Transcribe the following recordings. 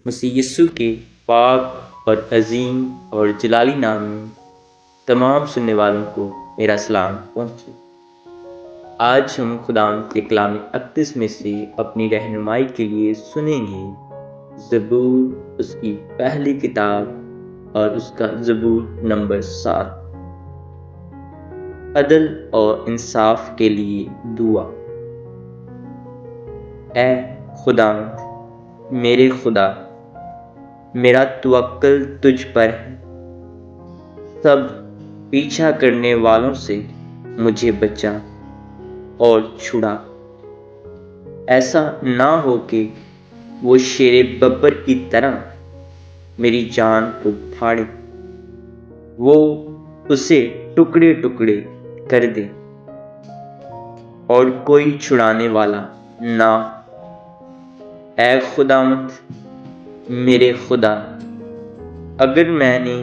مسیح یسوع کے پاک اور عظیم اور جلالی نام میں تمام سننے والوں کو میرا سلام پہنچے۔ آج ہم خداوند کے کلام اقدس میں سے اپنی رہنمائی کے لیے سنیں گے زبور، اس کی پہلی کتاب اور اس کا زبور نمبر 7، عدل اور انصاف کے لیے دعا۔ اے خداوند میرے خدا، میرا توکل تجھ پر ہے، سب پیچھا کرنے والوں سے مجھے بچا اور چھڑا۔ ایسا نہ ہو کہ وہ شیر ببر کی طرح میری جان کو پھاڑے، وہ اسے ٹکڑے ٹکڑے کر دے اور کوئی چھڑانے والا نہ۔ اے خداوند میرے خدا، اگر میں نے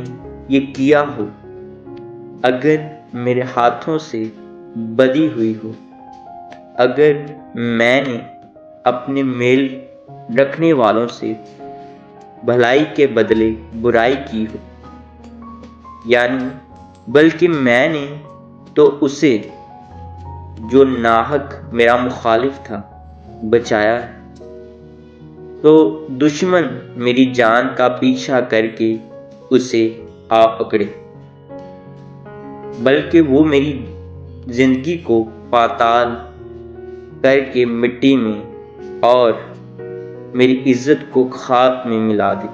یہ کیا ہو، اگر میرے ہاتھوں سے بدی ہوئی ہو، اگر میں نے اپنے میل رکھنے والوں سے بھلائی کے بدلے برائی کی ہو، یعنی بلکہ میں نے تو اسے جو ناحق میرا مخالف تھا بچایا ہے، تو دشمن میری جان کا پیچھا کر کے اسے آ پکڑے، بلکہ وہ میری زندگی کو پاتال کر کے مٹی میں اور میری عزت کو خاک میں ملا دے۔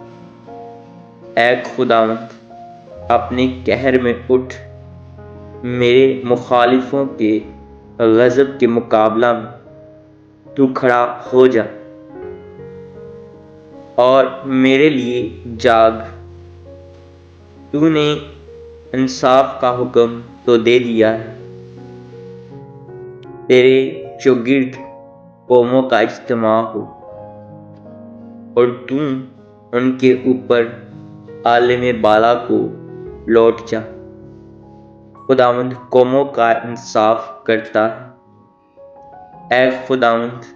اے خداوند اپنے قہر میں اٹھ، میرے مخالفوں کے غضب کے مقابلہ میں تو کھڑا ہو جا اور میرے لیے جاگ۔ تو نے انصاف کا حکم تو دے دیا ہے، تیرے چوگرد قوموں کا اجتماع ہو اور تو ان کے اوپر عالم بالا کو لوٹ جا۔ خداوند قوموں کا انصاف کرتا ہے۔ اے خداوند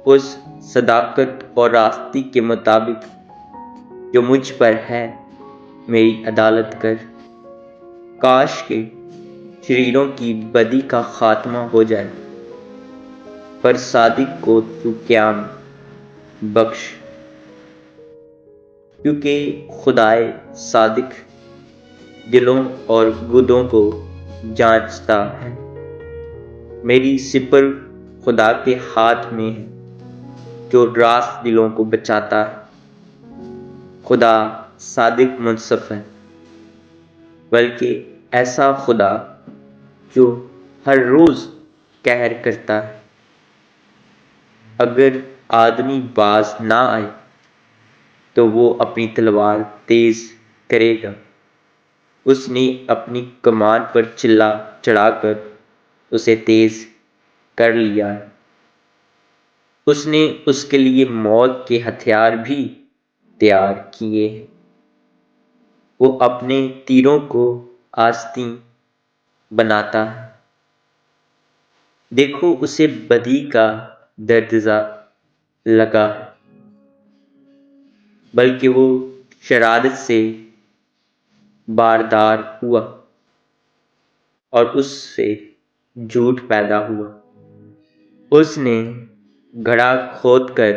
اس صداقت اور راستی کے مطابق جو مجھ پر ہے میری عدالت کر۔ کاش کہ شریروں کی بدی کا خاتمہ ہو جائے، پر صادق کو تو قیام بخش، کیونکہ خدائے صادق دلوں اور گردوں کو جانچتا ہے۔ میری سپر خدا کے ہاتھ میں ہے جو راست دلوں کو بچاتا ہے۔ خدا صادق منصف ہے، بلکہ ایسا خدا جو ہر روز قہر کرتا ہے۔ اگر آدمی باز نہ آئے تو وہ اپنی تلوار تیز کرے گا۔ اس نے اپنی کمان پر چلا چڑھا کر اسے تیز کر لیا ہے۔ اس نے اس کے لیے موت کے ہتھیار بھی تیار کیے ہیں۔ وہ اپنے تیروں کو آستین بناتا ہے۔ دیکھو اسے بدی کا دردزہ لگا ہے، بلکہ وہ شرارت سے باردار ہوا اور اس سے جھوٹ پیدا ہوا۔ اس نے گڑھا کھود کر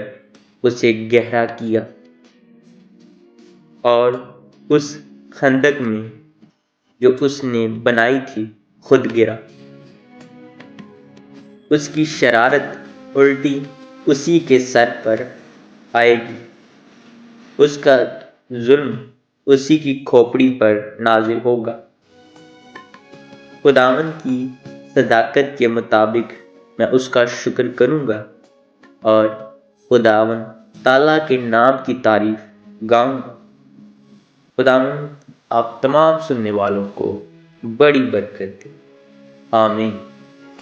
اسے گہرا کیا اور اس خندق میں جو اس نے بنائی تھی خود گرا۔ اس کی شرارت الٹی اسی کے سر پر آئے گی، اس کا ظلم اسی کی کھوپڑی پر نازل ہوگا۔ خداوند کی صداقت کے مطابق میں اس کا شکر کروں گا اور خداوند تعالیٰ کے نام کی تعریف گاؤں گا۔ خداوند آپ تمام سننے والوں کو بڑی برکت دے، آمین۔